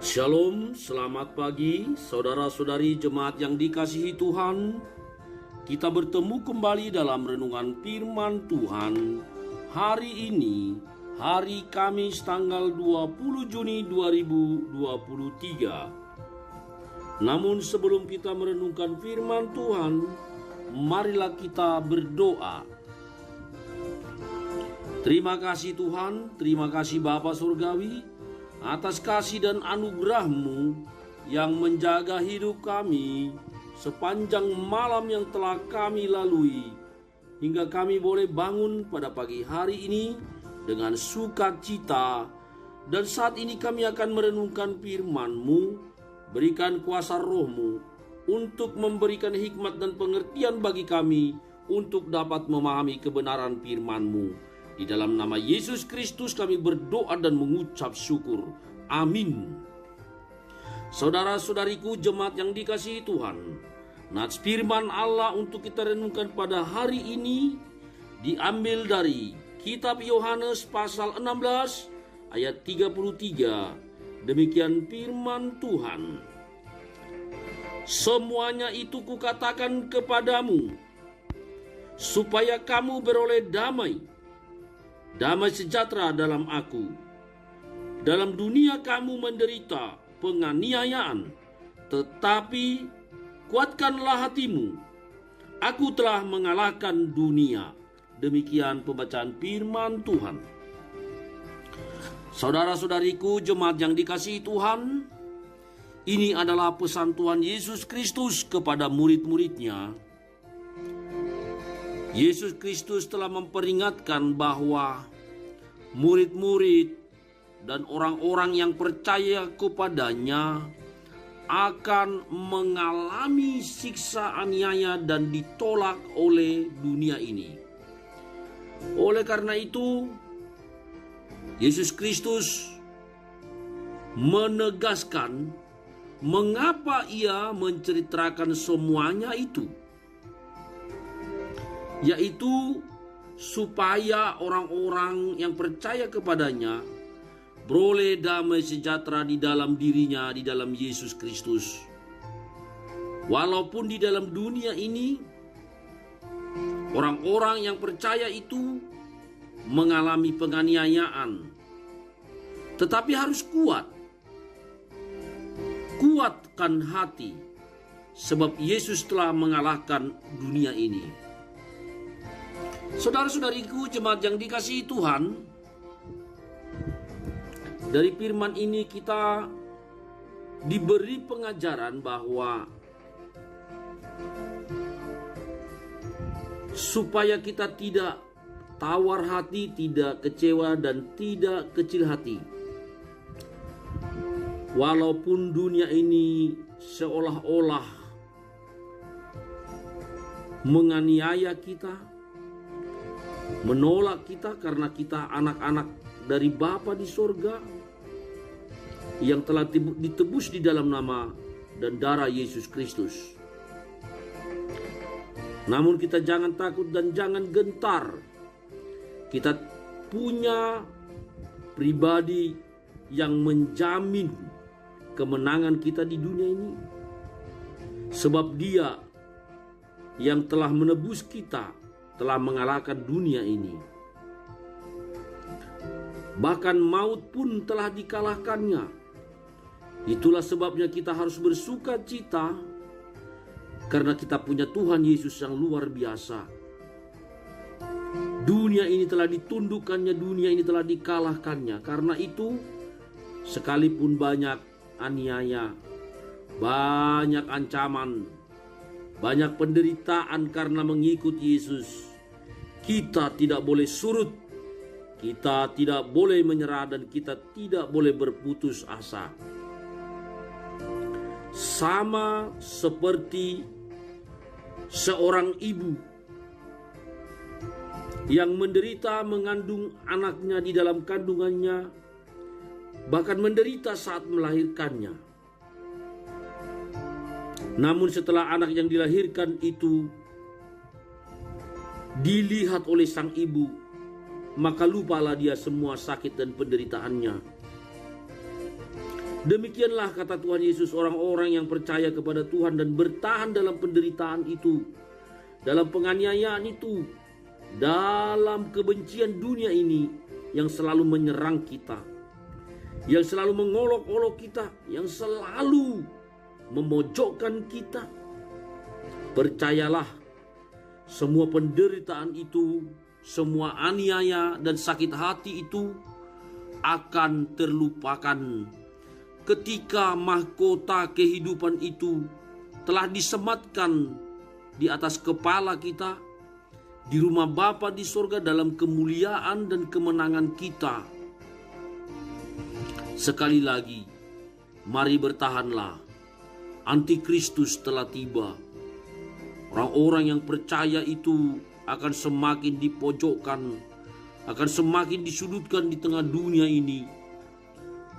Shalom, selamat pagi saudara-saudari jemaat yang dikasihi Tuhan. Kita bertemu kembali dalam renungan firman Tuhan hari ini, hari Kamis tanggal 20 Juni 2023. Namun sebelum kita merenungkan firman Tuhan, marilah kita berdoa. Terima kasih Tuhan, terima kasih Bapa Surgawi, atas kasih dan anugerah-Mu yang menjaga hidup kami sepanjang malam yang telah kami lalui, hingga kami boleh bangun pada pagi hari ini dengan sukacita. Dan saat ini kami akan merenungkan firman-Mu. Berikan kuasa Roh-Mu untuk memberikan hikmat dan pengertian bagi kami untuk dapat memahami kebenaran firman-Mu. Di dalam nama Yesus Kristus kami berdoa dan mengucap syukur. Amin. Saudara-saudariku jemaat yang dikasihi Tuhan, nats firman Allah untuk kita renungkan pada hari ini diambil dari kitab Yohanes pasal 16 ayat 33. Demikian firman Tuhan. Semuanya itu kukatakan kepadamu, supaya kamu beroleh damai sejahtera dalam aku. Dalam dunia kamu menderita penganiayaan, tetapi kuatkanlah hatimu. Aku telah mengalahkan dunia. Demikian pembacaan firman Tuhan. Saudara-saudariku jemaat yang dikasihi Tuhan, ini adalah pesan Tuhan Yesus Kristus kepada murid-muridnya. Yesus Kristus telah memperingatkan bahwa murid-murid dan orang-orang yang percaya kepadanya akan mengalami siksa aniaya dan ditolak oleh dunia ini. Oleh karena itu, Yesus Kristus menegaskan mengapa ia menceritakan semuanya itu, yaitu supaya orang-orang yang percaya kepadanya beroleh damai sejahtera di dalam dirinya, di dalam Yesus Kristus. Walaupun di dalam dunia ini orang-orang yang percaya itu mengalami penganiayaan, tetapi harus kuatkan hati, sebab Yesus telah mengalahkan dunia ini. Saudara-saudariku jemaat yang dikasihi Tuhan, dari firman ini kita diberi pengajaran bahwa supaya kita tidak tawar hati, tidak kecewa, dan tidak kecil hati. Walaupun dunia ini seolah-olah menganiaya kita, menolak kita karena kita anak-anak dari Bapa di sorga yang telah ditebus di dalam nama dan darah Yesus Kristus. Namun kita jangan takut dan jangan gentar. Kita punya pribadi yang menjamin kemenangan kita di dunia ini, sebab Dia yang telah menebus kita telah mengalahkan dunia ini. Bahkan maut pun telah dikalahkannya. Itulah sebabnya kita harus bersuka cita, karena kita punya Tuhan Yesus yang luar biasa. Dunia ini telah ditundukkannya, dunia ini telah dikalahkannya. Karena itu, sekalipun banyak aniaya, banyak ancaman, banyak penderitaan karena mengikut Yesus, kita tidak boleh surut, kita tidak boleh menyerah, dan kita tidak boleh berputus asa. Sama seperti seorang ibu yang menderita mengandung anaknya di dalam kandungannya, bahkan menderita saat melahirkannya. Namun setelah anak yang dilahirkan itu dilihat oleh sang ibu, maka lupalah dia semua sakit dan penderitaannya. Demikianlah kata Tuhan Yesus, orang-orang yang percaya kepada Tuhan dan bertahan dalam penderitaan itu, dalam penganiayaan itu, dalam kebencian dunia ini yang selalu menyerang kita, yang selalu mengolok-olok kita, yang selalu memojokkan kita. Percayalah, semua penderitaan itu, semua aniaya dan sakit hati itu akan terlupakan ketika mahkota kehidupan itu telah disematkan di atas kepala kita, di rumah Bapa di sorga dalam kemuliaan dan kemenangan kita. Sekali lagi, mari bertahanlah. Antikristus telah tiba. Orang-orang yang percaya itu akan semakin dipojokkan, akan semakin disudutkan di tengah dunia ini.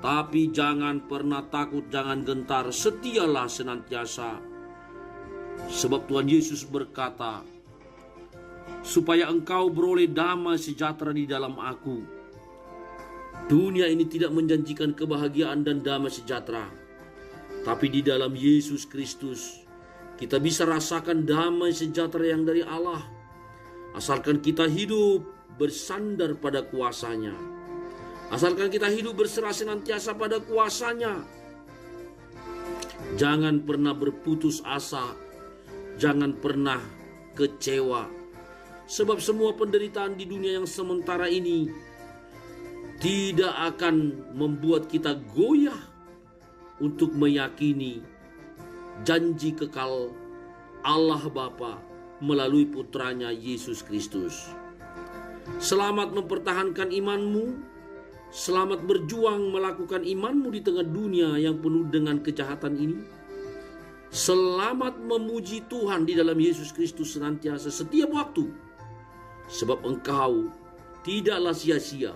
Tapi jangan pernah takut, jangan gentar, setialah senantiasa. Sebab Tuhan Yesus berkata, supaya engkau beroleh damai sejahtera di dalam aku. Dunia ini tidak menjanjikan kebahagiaan dan damai sejahtera. Tapi di dalam Yesus Kristus, kita bisa rasakan damai sejahtera yang dari Allah. Asalkan kita hidup bersandar pada kuasa-Nya. Asalkan kita hidup berserah senantiasa pada kuasa-Nya. Jangan pernah berputus asa. Jangan pernah kecewa. Sebab semua penderitaan di dunia yang sementara ini tidak akan membuat kita goyah untuk meyakini janji kekal Allah Bapa melalui putranya Yesus Kristus. Selamat mempertahankan imanmu. Selamat berjuang melakukan imanmu di tengah dunia yang penuh dengan kejahatan ini. Selamat memuji Tuhan di dalam Yesus Kristus senantiasa setiap waktu. Sebab engkau tidaklah sia-sia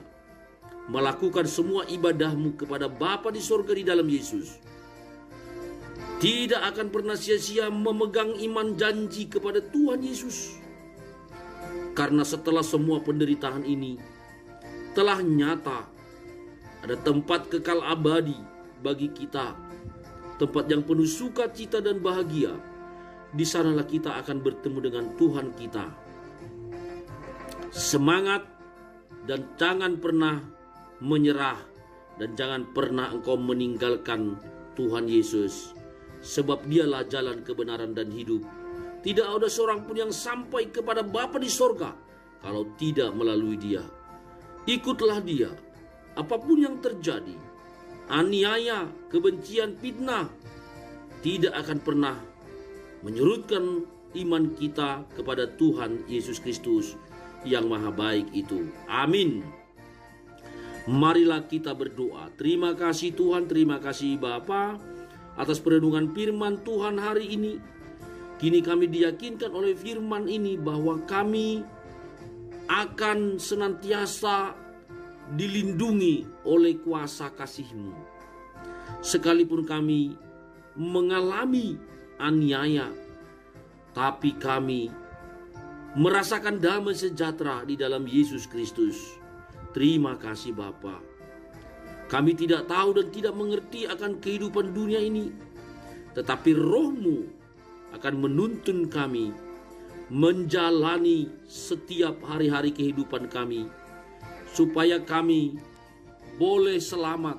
melakukan semua ibadahmu kepada Bapa di sorga di dalam Yesus. Tidak akan pernah sia-sia memegang iman janji kepada Tuhan Yesus. Karena setelah semua penderitaan ini telah nyata, ada tempat kekal abadi bagi kita. Tempat yang penuh sukacita dan bahagia. Di sanalah kita akan bertemu dengan Tuhan kita. Semangat dan jangan pernah menyerah. Dan jangan pernah engkau meninggalkan Tuhan Yesus. Sebab dialah jalan kebenaran dan hidup. Tidak ada seorang pun yang sampai kepada Bapa di sorga kalau tidak melalui Dia. Ikutlah Dia. Apapun yang terjadi, aniaya, kebencian, fitnah, tidak akan pernah menyurutkan iman kita kepada Tuhan Yesus Kristus yang maha baik itu. Amin. Marilah kita berdoa. Terima kasih Tuhan, terima kasih Bapa atas perenungan firman Tuhan hari ini. Kini kami diyakinkan oleh firman ini bahwa kami akan senantiasa dilindungi oleh kuasa kasih-Mu. Sekalipun kami mengalami aniaya, tapi kami merasakan damai sejahtera di dalam Yesus Kristus. Terima kasih Bapa. Kami tidak tahu dan tidak mengerti akan kehidupan dunia ini, tetapi Roh-Mu akan menuntun kami menjalani setiap hari-hari kehidupan kami, supaya kami boleh selamat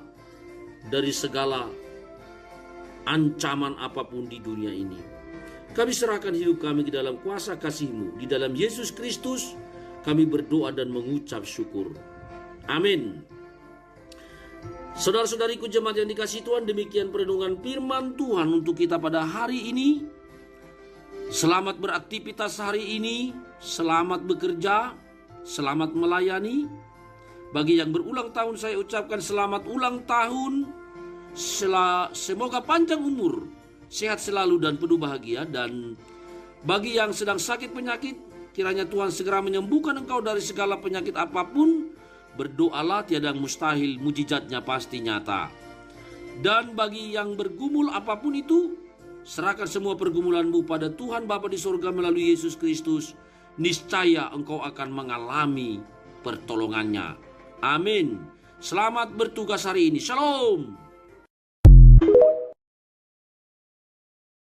dari segala ancaman apapun di dunia ini. Kami serahkan hidup kami ke dalam kuasa kasih-Mu. Di dalam Yesus Kristus kami berdoa dan mengucap syukur. Amin. Saudara-saudariku jemaat yang dikasihi Tuhan, demikian perenungan firman Tuhan untuk kita pada hari ini. Selamat beraktivitas hari ini, selamat bekerja, selamat melayani. Bagi yang berulang tahun saya ucapkan selamat ulang tahun. Semoga panjang umur, sehat selalu dan penuh bahagia. Dan bagi yang sedang sakit penyakit, kiranya Tuhan segera menyembuhkan engkau dari segala penyakit apapun. Berdoalah, tiada yang mustahil, mujizatnya pasti nyata. Dan bagi yang bergumul apapun itu, serahkan semua pergumulanmu pada Tuhan Bapa di sorga melalui Yesus Kristus. Niscaya engkau akan mengalami pertolongannya. Amin. Selamat bertugas hari ini. Shalom.